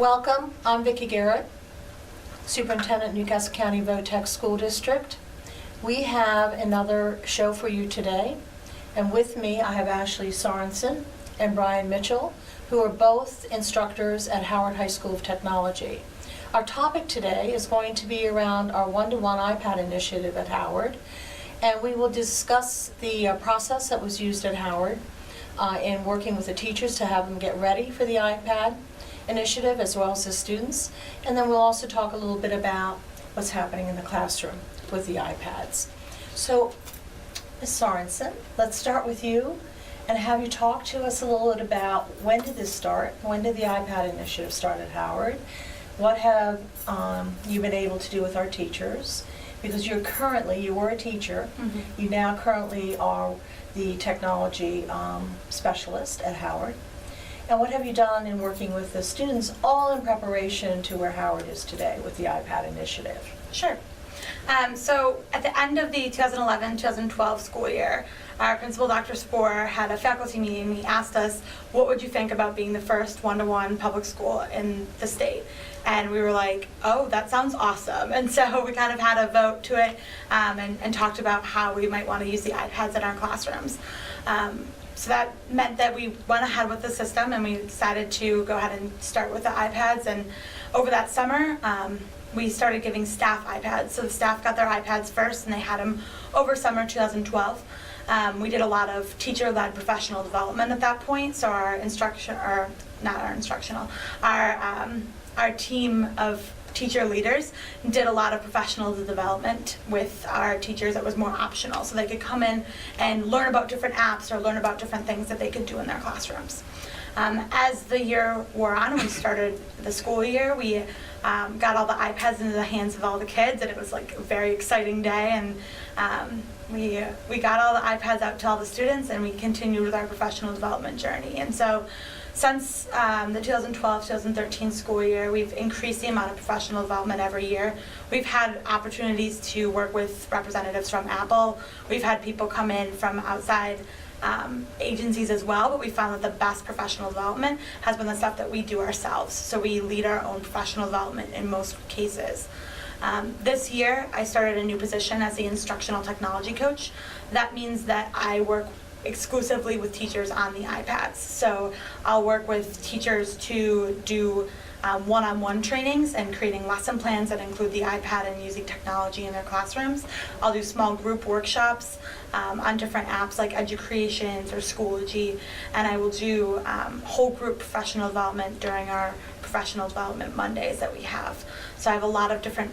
Welcome, I'm Vicki Garrett, Superintendent, Newcastle County Vo-Tech School District. We have another show for you today, and with me I have Ashley Sorenson and Brian Mitchell, who are both instructors at Howard High School of Technology. Our topic today is going to be around our one-to-one iPad initiative at Howard, and we will discuss the process that was used at Howard in working with the teachers to have them get ready for the iPad initiative as well as the students. And then we'll also talk a little bit about what's happening in the classroom with the iPads. So, Ms. Sorenson, let's start with you and have you talk to us a little bit about when did this start? When did the iPad initiative start at Howard? What have you been able to do with our teachers? Because you were a teacher, you now currently are the technology specialist at Howard. And what have you done in working with the students, all in preparation to where Howard is today with the iPad initiative? Sure. So at the end of the 2011-2012 school year, our principal, Dr. Spohr, had a faculty meeting. He asked us, what would you think about being the first one-to-one public school in the state? And we were like, oh, that sounds awesome. And so we kind of had a vote to it and talked about how we might want to use the iPads in our classrooms. So that meant that we went ahead with the system and we decided to go ahead and start with the iPads. And over that summer, we started giving staff iPads. So the staff got their iPads first and they had them over summer 2012. We did a lot of teacher-led professional development at that point. So our team of teacher leaders did a lot of professional development with our teachers that was more optional, so they could come in and learn about different apps or learn about different things that they could do in their classrooms. As the year wore on and we started the school year, we got all the iPads into the hands of all the kids, and it was like a very exciting day, and we got all the iPads out to all the students, and we continued with our professional development journey. And so since the 2012-2013 school year, we've increased the amount of professional development every year. We've had opportunities to work with representatives from Apple. We've had people come in from outside agencies as well, but we found that the best professional development has been the stuff that we do ourselves. So we lead our own professional development in most cases. This year, I started a new position as the instructional technology coach. That means that I work exclusively with teachers on the iPads. So I'll work with teachers to do one-on-one trainings and creating lesson plans that include the iPad and using technology in their classrooms. I'll do small group workshops on different apps like Educreations or Schoology, and I will do whole group professional development during our professional development Mondays that we have. So I have a lot of different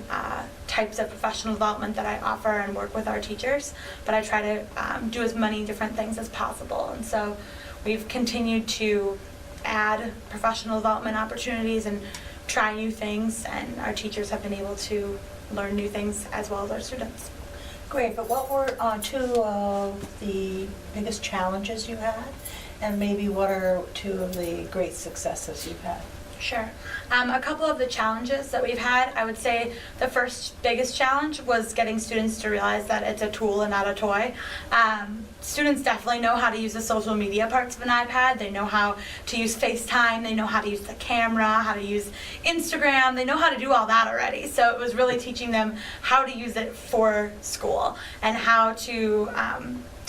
types of professional development that I offer and work with our teachers, but I try to do as many different things as possible. And so we've continued to add professional development opportunities and try new things, and our teachers have been able to learn new things as well as our students. Great, but what were two of the biggest challenges you had, and maybe what are two of the great successes you've had? Sure. A couple of the challenges that we've had, I would say the first biggest challenge was getting students to realize that it's a tool and not a toy. Students definitely know how to use the social media parts of an iPad. They know how to use FaceTime. They know how to use the camera, how to use Instagram. They know how to do all that already. So it was really teaching them how to use it for school and how to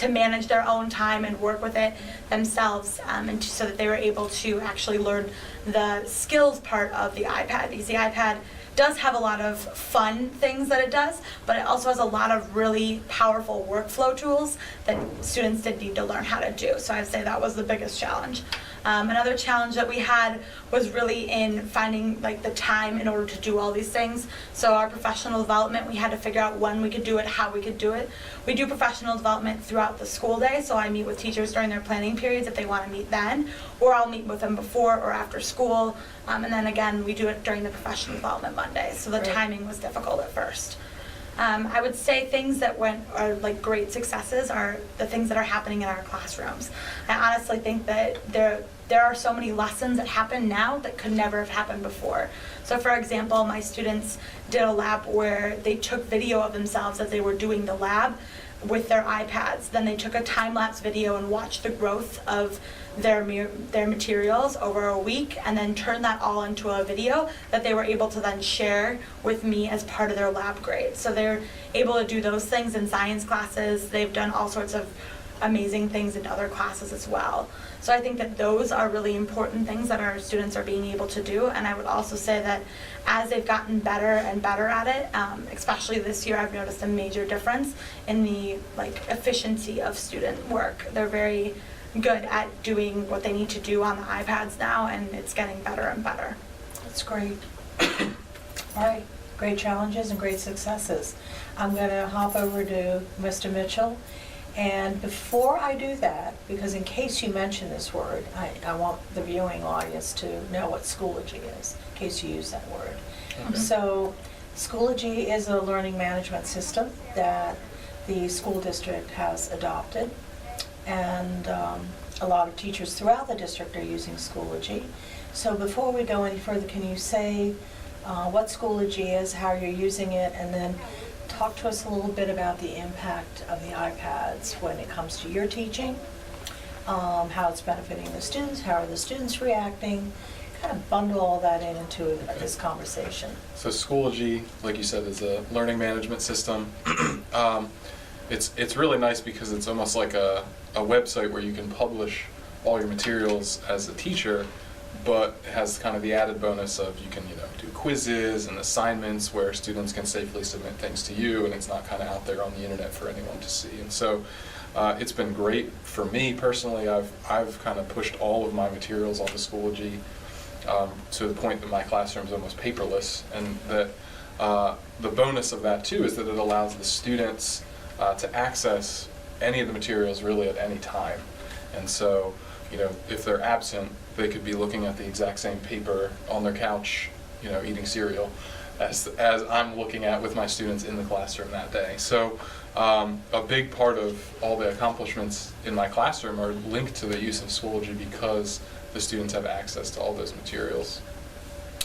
manage their own time and work with it themselves, so that they were able to actually learn the skills part of the iPad. Because the iPad does have a lot of fun things that it does, but it also has a lot of really powerful workflow tools that students did need to learn how to do. So I'd say that was the biggest challenge. Another challenge that we had was really in finding the time in order to do all these things. So our professional development, we had to figure out when we could do it, how we could do it. We do professional development throughout the school day, so I meet with teachers during their planning periods if they want to meet then, or I'll meet with them before or after school, and then again we do it during the professional development Mondays, so the timing was difficult at first. I would say things that are great successes are the things that are happening in our classrooms. I honestly think that there are so many lessons that happen now that could never have happened before. So for example, my students did a lab where they took video of themselves as they were doing the lab with their iPads. Then they took a time-lapse video and watched the growth of their materials over a week, and then turned that all into a video that they were able to then share with me as part of their lab grade. So they're able to do those things in science classes. They've done all sorts of amazing things in other classes as well. So I think that those are really important things that our students are being able to do. And I would also say that as they've gotten better and better at it, especially this year, I've noticed a major difference in the efficiency of student work. They're very good at doing what they need to do on the iPads now, and it's getting better and better. That's great. All right, great challenges and great successes. I'm going to hop over to Mr. Mitchell. And before I do that, because in case you mention this word, I want the viewing audience to know what Schoology is, in case you use that word. Mm-hmm. So Schoology is a learning management system that the school district has adopted. And a lot of teachers throughout the district are using Schoology. So before we go any further, can you say what Schoology is, how you're using it, and then talk to us a little bit about the impact of the iPads when it comes to your teaching, how it's benefiting the students, how are the students reacting, kind of bundle all that into this conversation. So Schoology, like you said, is a learning management system. It's really nice because it's almost like a website where you can publish all your materials as a teacher, but it has kind of the added bonus of you can do quizzes and assignments where students can safely submit things to you, and it's not kind of out there on the internet for anyone to see. And so it's been great for me personally. I've kind of pushed all of my materials onto Schoology to the point that my classroom is almost paperless, and that the bonus of that too is that it allows the students to access any of the materials really at any time. And so if they're absent, they could be looking at the exact same paper on their couch, eating cereal, as I'm looking at with my students in the classroom that day. So a big part of all the accomplishments in my classroom are linked to the use of Schoology because the students have access to all those materials.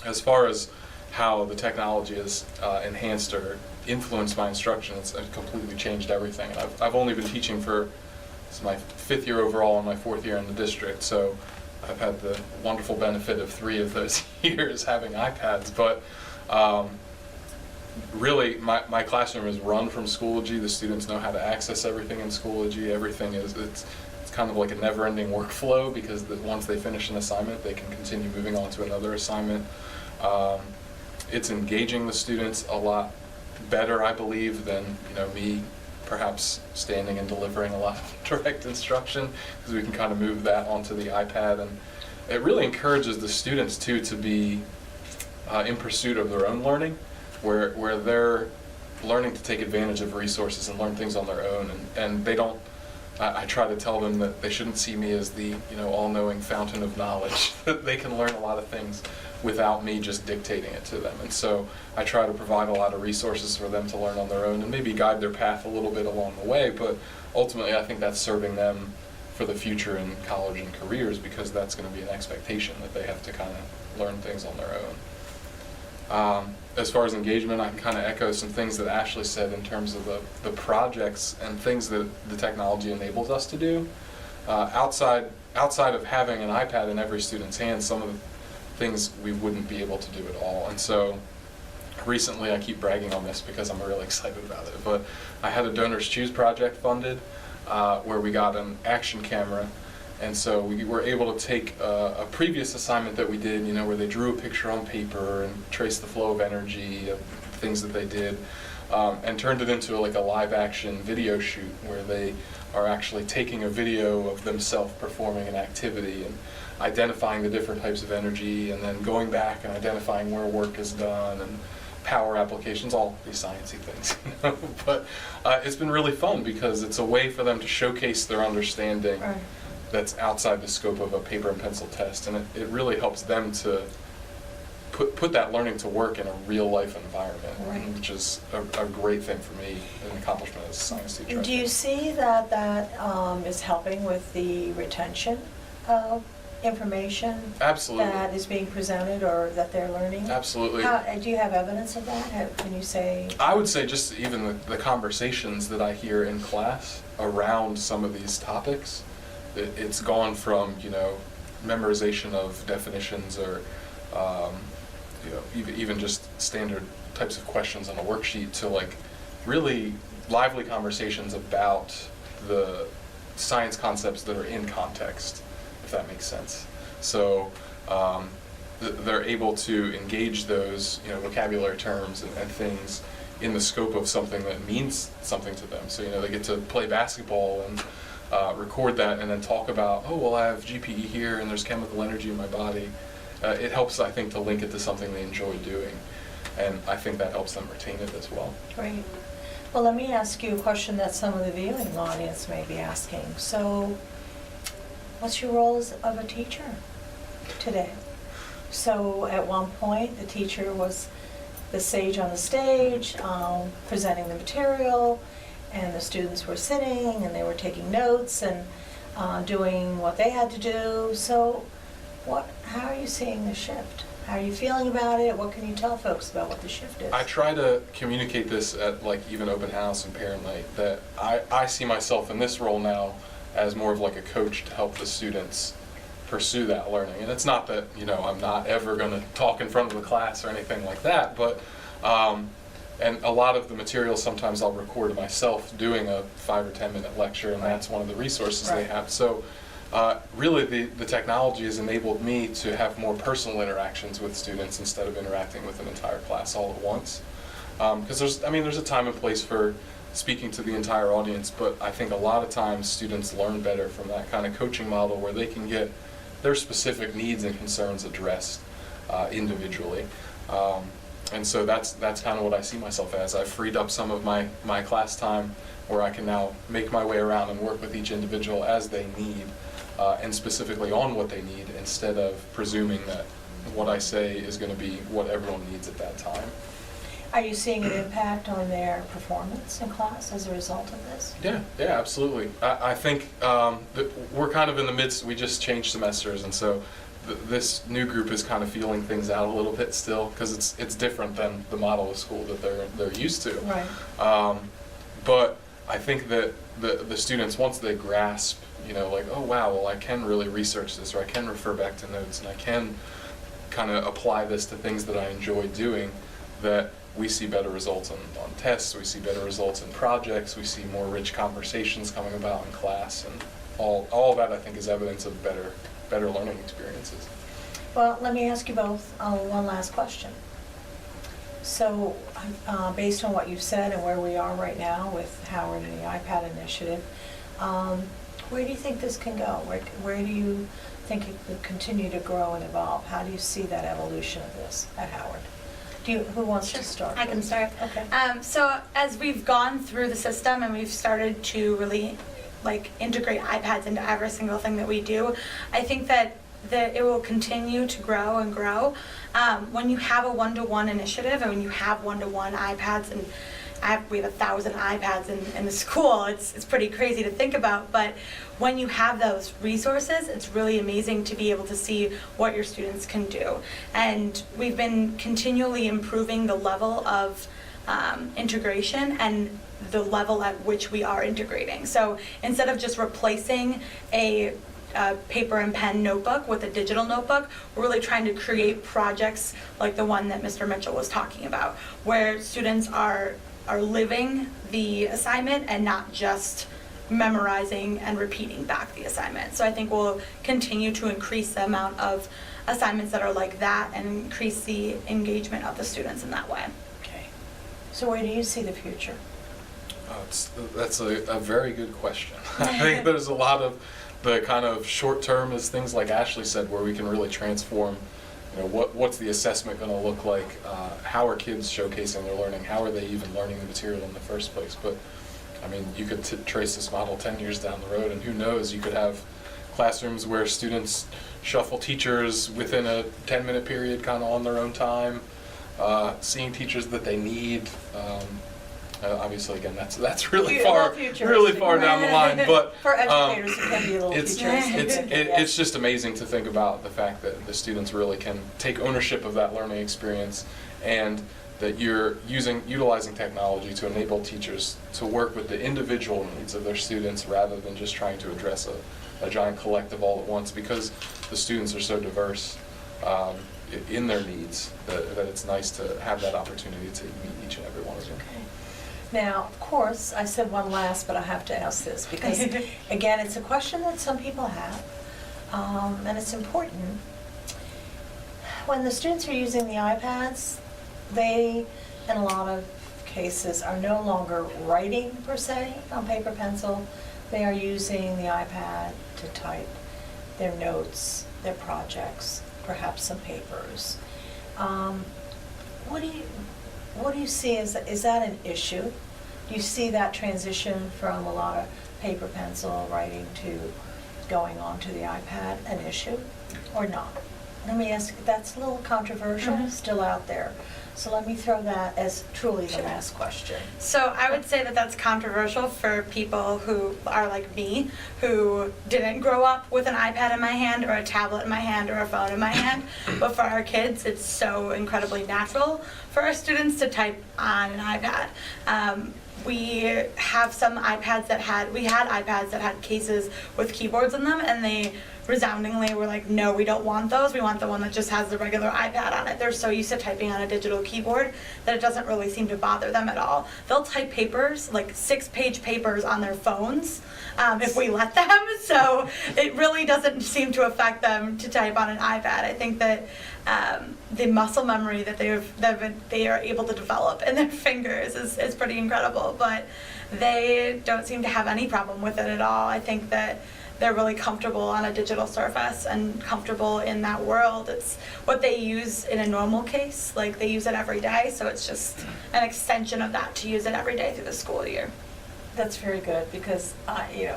As far as how the technology has enhanced or influenced my instruction, it's completely changed everything. And I've only been teaching for, this is my 5th year overall and my 4th year in the district, so I've had the wonderful benefit of 3 of those years having iPads. But really, my classroom is run from Schoology. The students know how to access everything in Schoology. Everything it's kind of like a never-ending workflow, because once they finish an assignment, they can continue moving on to another assignment. It's engaging the students a lot better, I believe, than me perhaps standing and delivering a lot of direct instruction, because we can kind of move that onto the iPad. And it really encourages the students too to be in pursuit of their own learning, where they're learning to take advantage of resources and learn things on their own, and they don't, I try to tell them that they shouldn't see me as the all-knowing fountain of knowledge, that they can learn a lot of things without me just dictating it to them. And so I try to provide a lot of resources for them to learn on their own and maybe guide their path a little bit along the way, but ultimately I think that's serving them for the future in college and careers, because that's going to be an expectation that they have to kind of learn things on their own. As far as engagement, I can kind of echo some things that Ashley said in terms of the projects and things that the technology enables us to do. Outside of having an iPad in every student's hand, some of the things we wouldn't be able to do at all. And so recently, I keep bragging on this because I'm really excited about it, but I had a Donors Choose project funded where we got an action camera. And so we were able to take a previous assignment that we did, where they drew a picture on paper and traced the flow of energy of things that they did, and turned it into like a live action video shoot where they are actually taking a video of themselves performing an activity and identifying the different types of energy, and then going back and identifying where work is done and power applications, all these sciencey things. But it's been really fun because it's a way for them to showcase their understanding. Right. That's outside the scope of a paper and pencil test, and it really helps them to put that learning to work in a real life environment, right, which is a great thing for me, an accomplishment as a science teacher. Do you see that is helping with the retention of information Absolutely. that is being presented or that they're learning? Absolutely. Do you have evidence of that? Can you say? I would say just even the conversations that I hear in class around some of these topics, it's gone from, memorization of definitions or, even just standard types of questions on a worksheet to like really lively conversations about the science concepts that are in context, if that makes sense. So they're able to engage those vocabulary terms and things in the scope of something that means something to them. So they get to play basketball and record that and then talk about, oh well, I have GPE here and there's chemical energy in my body. It helps, I think, to link it to something they enjoy doing, and I think that helps them retain it as well. Great. Well, let me ask you a question that some of the viewing audience may be asking. So, what's your role as of a teacher today? So, at one point, the teacher was the sage on the stage, presenting the material, and the students were sitting and they were taking notes and doing what they had to do. So, how are you seeing the shift? How are you feeling about it? What can you tell folks about what the shift is? I try to communicate this at like even open house and parent night, that I see myself in this role now as more of like a coach to help the students pursue that learning. And it's not that, I'm not ever going to talk in front of the class or anything like that, but and a lot of the material sometimes I'll record myself doing a 5 or 10 minute lecture, and that's one of the resources they have. So really the technology has enabled me to have more personal interactions with students instead of interacting with an entire class all at once. Because there's a time and place for speaking to the entire audience, but I think a lot of times students learn better from that kind of coaching model where they can get their specific needs and concerns addressed individually. And so that's kind of what I see myself as. I've freed up some of my class time where I can now make my way around and work with each individual as they need, and specifically on what they need, instead of presuming that what I say is going to be what everyone needs at that time. Are you seeing an impact on their performance in class as a result of this? Yeah, absolutely. I think that we're kind of in the midst, we just changed semesters, and so this new group is kind of feeling things out a little bit still, because it's different than the model of school that they're used to. Right. But I think that the students, once they grasp, like, oh wow, well I can really research this, or I can refer back to notes, and I can kind of apply this to things that I enjoy doing, that we see better results on tests, we see better results in projects, we see more rich conversations coming about in class, and all of that I think is evidence of better learning experiences. Well, let me ask you both one last question. So, based on what you've said and where we are right now with Howard and the iPad initiative, where do you think this can go? Where do you think it could continue to grow and evolve? How do you see that evolution of this at Howard? Who wants to start? I can start. Okay. So as we've gone through the system and we've started to really integrate iPads into every single thing that we do, I think that it will continue to grow and grow. When you have a one-to-one initiative and when you have one-to-one iPads, and we have 1,000 iPads in the school, it's pretty crazy to think about, but when you have those resources, it's really amazing to be able to see what your students can do. And we've been continually improving the level of integration and the level at which we are integrating. So instead of just replacing a paper and pen notebook with a digital notebook, we're really trying to create projects like the one that Mr. Mitchell was talking about, where students are living the assignment and not just memorizing and repeating back the assignment. So I think we'll continue to increase the amount of assignments that are like that and increase the engagement of the students in that way. Okay. So where do you see the future? That's a very good question. I think there's a lot of the kind of short term is things like Ashley said, where we can really transform, what's the assessment going to look like? How are kids showcasing their learning? How are they even learning the material in the first place? But you could trace this model 10 years down the road, and who knows, you could have classrooms where students shuffle teachers within a 10-minute period kind of on their own time, seeing teachers that they need. Obviously, again, that's really A little far, futuristic. really far down the line, but. For educators, it can be a little It's, futuristic. it's just amazing to think about the fact that the students really can take ownership of that learning experience, and that you're utilizing technology to enable teachers to work with the individual needs of their students rather than just trying to address a giant collective all at once, because the students are so diverse in their needs that it's nice to have that opportunity to meet each and every one of them. Okay. Now, of course, I said one last, but I have to ask this because, again, it's a question that some people have, and it's important. When the students are using the iPads, they, in a lot of cases, are no longer writing per se on paper pencil. They are using the iPad to type their notes, their projects, perhaps some papers. What do you see is that an issue? Do you see that transition from a lot of paper pencil writing to going on to the iPad an issue or not? Let me ask, that's a little controversial, still out there. So let me throw that as truly the last question. So I would say that that's controversial for people who are like me, who didn't grow up with an iPad in my hand or a tablet in my hand or a phone in my hand. But for our kids, it's so incredibly natural for our students to type on an iPad. We have some iPads that had iPads that had cases with keyboards in them, and they resoundingly were like, no, we don't want those. We want the one that just has the regular iPad on it. They're so used to typing on a digital keyboard that it doesn't really seem to bother them at all. They'll type papers, like 6-page papers on their phones if we let them. So it really doesn't seem to affect them to type on an iPad. I think that the muscle memory that they are able to develop in their fingers is pretty incredible, but they don't seem to have any problem with it at all. I think that they're really comfortable on a digital surface and comfortable in that world. It's what they use in a normal case, like they use it every day, so it's just an extension of that to use it every day through the school year. That's very good, because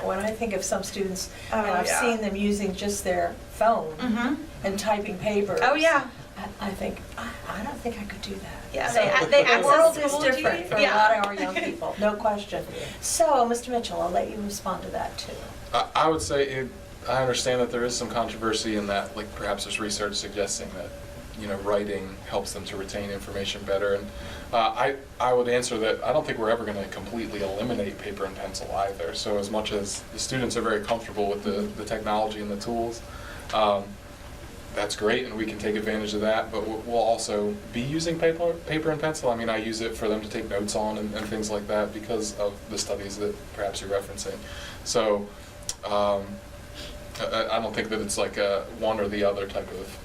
when I think of some students, Oh, and I've yeah. seen them using just their phone and typing papers. Oh, yeah. I think, I don't think I could do that. Yeah, So they the access world is Schoology. different for a Yeah. lot of our young people, no question. So, Mr. Mitchell, I'll let you respond to that too. I would say I understand that there is some controversy in that, like perhaps there's research suggesting that, writing helps them to retain information better. And I would answer that I don't think we're ever going to completely eliminate paper and pencil either. So as much as the students are very comfortable with the technology and the tools, that's great, and we can take advantage of that, but we'll also be using paper and pencil. I mean, I use it for them to take notes on and things like that because of the studies that perhaps you're referencing. So I don't think that it's like a one or the other type of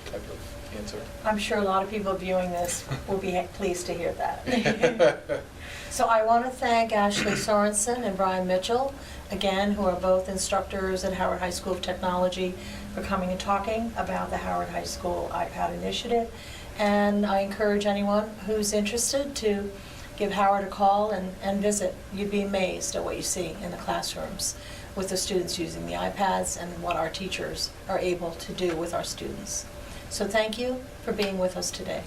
answer. I'm sure a lot of people viewing this will be pleased to hear that. So I want to thank Ashley Sorenson and Brian Mitchell, again, who are both instructors at Howard High School of Technology, for coming and talking about the Howard High School iPad initiative. And I encourage anyone who's interested to give Howard a call and visit. You'd be amazed at what you see in the classrooms with the students using the iPads and what our teachers are able to do with our students. So thank you for being with us today.